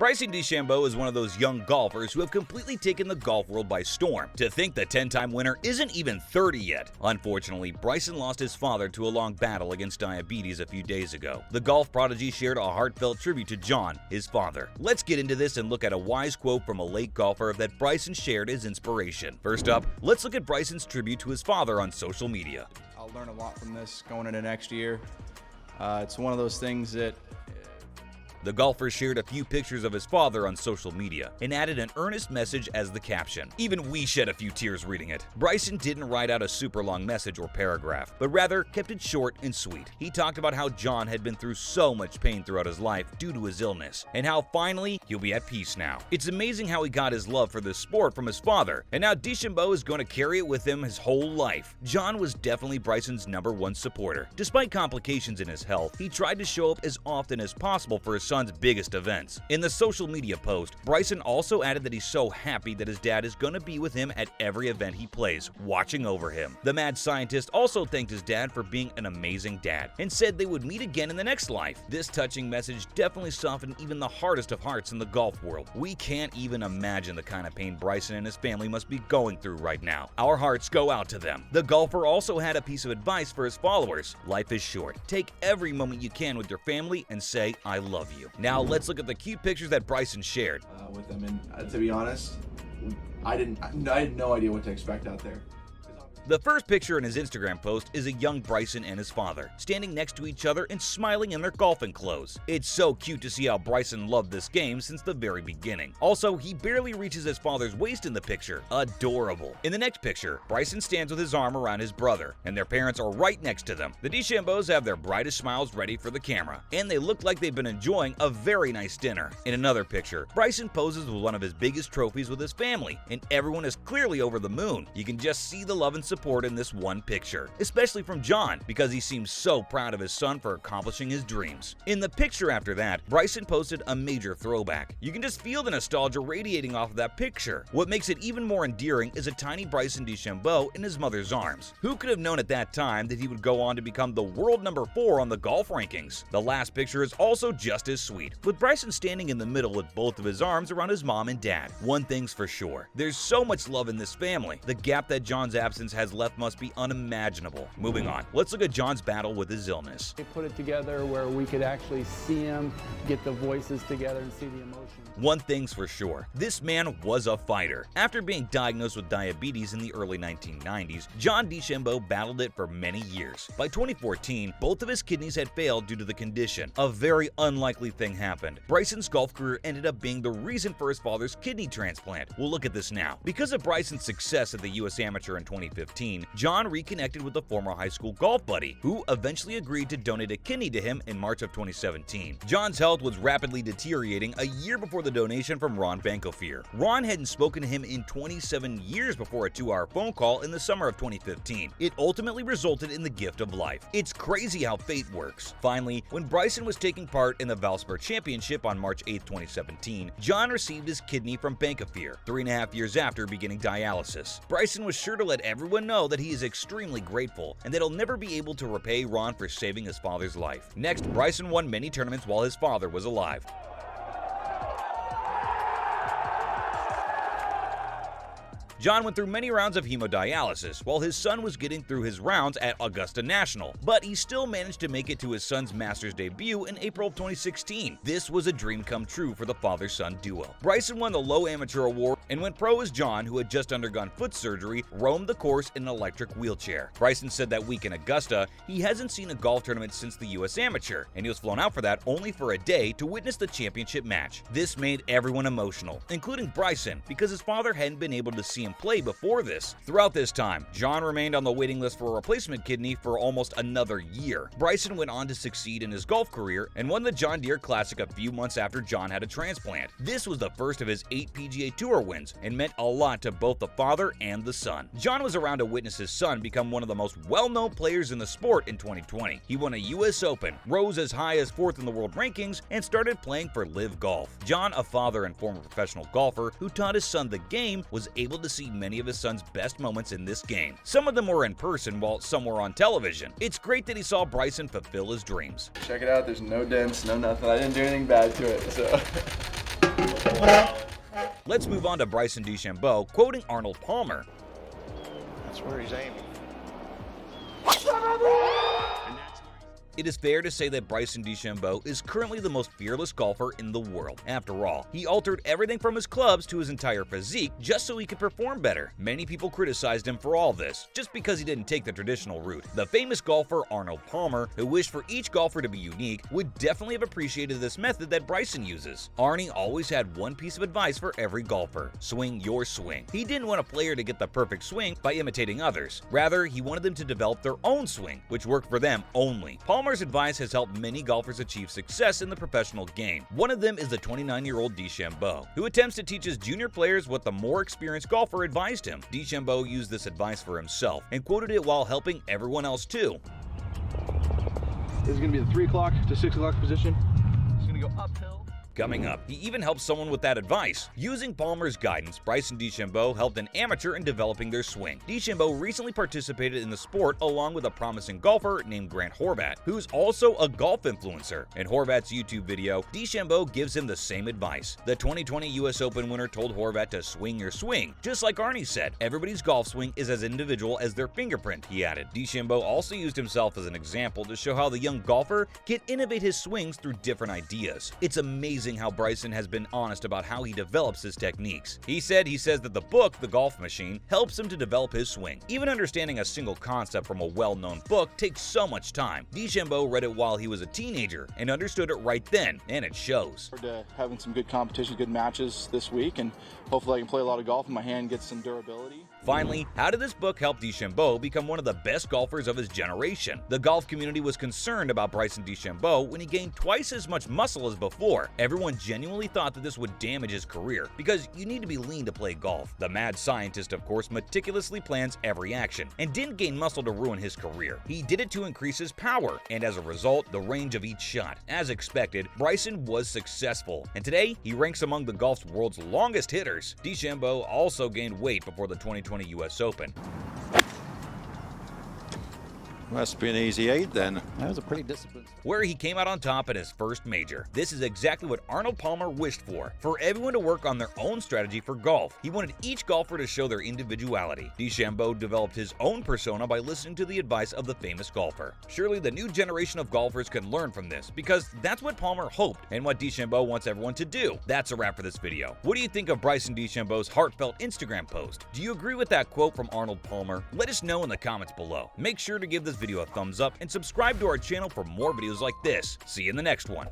Bryson DeChambeau is one of those young golfers who have completely taken the golf world by storm. To think the 10-time winner isn't even 30 yet. Unfortunately, Bryson lost his father to a long battle against diabetes a few days ago. The golf prodigy shared a heartfelt tribute to John, his father. Let's get into this and look at a wise quote from a late golfer that Bryson shared as inspiration. First up, let's look at Bryson's tribute to his father on social media. I'll learn a lot from this going into next year. It's one of those things that The golfer shared a few pictures of his father on social media and added an earnest message as the caption. Even we shed a few tears reading it. Bryson didn't write out a super long message or paragraph, but rather kept it short and sweet. He talked about how John had been through so much pain throughout his life due to his illness, and how finally he'll be at peace now. It's amazing how he got his love for this sport from his father, and now DeChambeau is going to carry it with him his whole life. John was definitely Bryson's #1 supporter. Despite complications in his health, he tried to show up as often as possible for his son's biggest events. In the social media post, Bryson also added that he's so happy that his dad is going to be with him at every event he plays, watching over him. The mad scientist also thanked his dad for being an amazing dad and said they would meet again in the next life. This touching message definitely softened even the hardest of hearts in the golf world. We can't even imagine the kind of pain Bryson and his family must be going through right now. Our hearts go out to them. The golfer also had a piece of advice for his followers. Life is short. Take every moment you can with your family and say, "I love you." Now let's look at the cute pictures that Bryson shared. With them, and to be honest, I had no idea what to expect out there. The first picture in his Instagram post is a young Bryson and his father, standing next to each other and smiling in their golfing clothes. It's so cute to see how Bryson loved this game since the very beginning. Also, he barely reaches his father's waist in the picture. Adorable. In the next picture, Bryson stands with his arm around his brother, and their parents are right next to them. The DeChambeaus have their brightest smiles ready for the camera, and they look like they've been enjoying a very nice dinner. In another picture, Bryson poses with one of his biggest trophies with his family, and everyone is clearly over the moon. You can just see the love and support in this one picture, especially from John, because he seems so proud of his son for accomplishing his dreams. In the picture after that, Bryson posted a major throwback. You can just feel the nostalgia radiating off of that picture. What makes it even more endearing is a tiny Bryson DeChambeau in his mother's arms. Who could have known at that time that he would go on to become the world #4 on the golf rankings? The last picture is also just as sweet, with Bryson standing in the middle with both of his arms around his mom and dad. One thing's for sure, there's so much love in this family. The gap that John's absence has left must be unimaginable. Moving on, let's look at John's battle with his illness. They put it together where we could actually see him, get the voices together and see the emotion. One thing's for sure, this man was a fighter. After being diagnosed with diabetes in the early 1990s, John DeChambeau battled it for many years. By 2014, both of his kidneys had failed due to the condition. A very unlikely thing happened. Bryson's golf career ended up being the reason for his father's kidney transplant. We'll look at this now. Because of Bryson's success at the US Amateur in 2015, John reconnected with a former high school golf buddy, who eventually agreed to donate a kidney to him in March of 2017. John's health was rapidly deteriorating a year before the donation from Ron Bankoffier. Ron hadn't spoken to him in 27 years before a 2-hour phone call in the summer of 2015. It ultimately resulted in the gift of life. It's crazy how fate works. Finally, when Bryson was taking part in the Valspar Championship on March 8, 2017, John received his kidney from Bankoffier, 3.5 years after beginning dialysis. Bryson was sure to let everyone know that he is extremely grateful and that he'll never be able to repay Ron for saving his father's life. Next, Bryson won many tournaments while his father was alive. John went through many rounds of hemodialysis while his son was getting through his rounds at Augusta National, but he still managed to make it to his son's Masters debut in April of 2016. This was a dream come true for the father-son duo. Bryson won the Low Amateur Award and went pro as John, who had just undergone foot surgery, roamed the course in an electric wheelchair. Bryson said that week in Augusta, he hasn't seen a golf tournament since the US Amateur, and he was flown out for that only for a day to witness the championship match. This made everyone emotional, including Bryson, because his father hadn't been able to see him play before this. Throughout this time, John remained on the waiting list for a replacement kidney for almost another year. Bryson went on to succeed in his golf career and won the John Deere Classic a few months after John had a transplant. This was the first of his 8 PGA Tour wins and meant a lot to both the father and the son. John was around to witness his son become one of the most well-known players in the sport in 2020. He won a US Open, rose as high as 4th in the world rankings, and started playing for Live Golf. John, a father and former professional golfer who taught his son the game, was able to see many of his son's best moments in this game. Some of them were in person while some were on television. It's great that he saw Bryson fulfill his dreams. Check it out, there's no dents, no nothing. I didn't do anything bad to it, so. Let's move on to Bryson DeChambeau, quoting Arnold Palmer. That's where he's aiming. It is fair to say that Bryson DeChambeau is currently the most fearless golfer in the world. After all, he altered everything from his clubs to his entire physique just so he could perform better. Many people criticized him for all this, just because he didn't take the traditional route. The famous golfer Arnold Palmer, who wished for each golfer to be unique, would definitely have appreciated this method that Bryson uses. Arnie always had one piece of advice for every golfer: swing your swing. He didn't want a player to get the perfect swing by imitating others. Rather, he wanted them to develop their own swing, which worked for them only. Palmer's advice has helped many golfers achieve success in the professional game. One of them is the 29-year-old DeChambeau, who attempts to teach his junior players what the more experienced golfer advised him. DeChambeau used this advice for himself and quoted it while helping everyone else too. This is going to be the 3 o'clock to 6 o'clock position. It's going to go uphill. Coming up, he even helped someone with that advice. Using Palmer's guidance, Bryson DeChambeau helped an amateur in developing their swing. DeChambeau recently participated in the sport along with a promising golfer named Grant Horvat, who's also a golf influencer. In Horvat's YouTube video, DeChambeau gives him the same advice. The 2020 US Open winner told Horvat to swing your swing. Just like Arnie said, everybody's golf swing is as individual as their fingerprint, he added. DeChambeau also used himself as an example to show how the young golfer can innovate his swings through different ideas. It's amazing how Bryson has been honest about how he develops his techniques. He says that the book, The Golf Machine, helps him to develop his swing. Even understanding a single concept from a well-known book takes so much time. DeChambeau read it while he was a teenager and understood it right then, and it shows. Having some good competition, good matches this week, and hopefully I can play a lot of golf and my hand gets some durability. Finally, how did this book help DeChambeau become one of the best golfers of his generation? The golf community was concerned about Bryson DeChambeau when he gained twice as much muscle as before. Everyone genuinely thought that this would damage his career, because you need to be lean to play golf. The mad scientist, of course, meticulously plans every action, and didn't gain muscle to ruin his career. He did it to increase his power, and as a result, the range of each shot. As expected, Bryson was successful, and today, he ranks among the golf's world's longest hitters. DeChambeau also gained weight before the 2020 US Open. Must be an easy 8 then. That was a pretty disciplined. Where he came out on top in his first major. This is exactly what Arnold Palmer wished for everyone to work on their own strategy for golf. He wanted each golfer to show their individuality. DeChambeau developed his own persona by listening to the advice of the famous golfer. Surely the new generation of golfers can learn from this, because that's what Palmer hoped and what DeChambeau wants everyone to do. That's a wrap for this video. What do you think of Bryson DeChambeau's heartfelt Instagram post? Do you agree with that quote from Arnold Palmer? Let us know in the comments below. Make sure to give this video a thumbs up and subscribe to our channel for more videos like this. See you in the next one.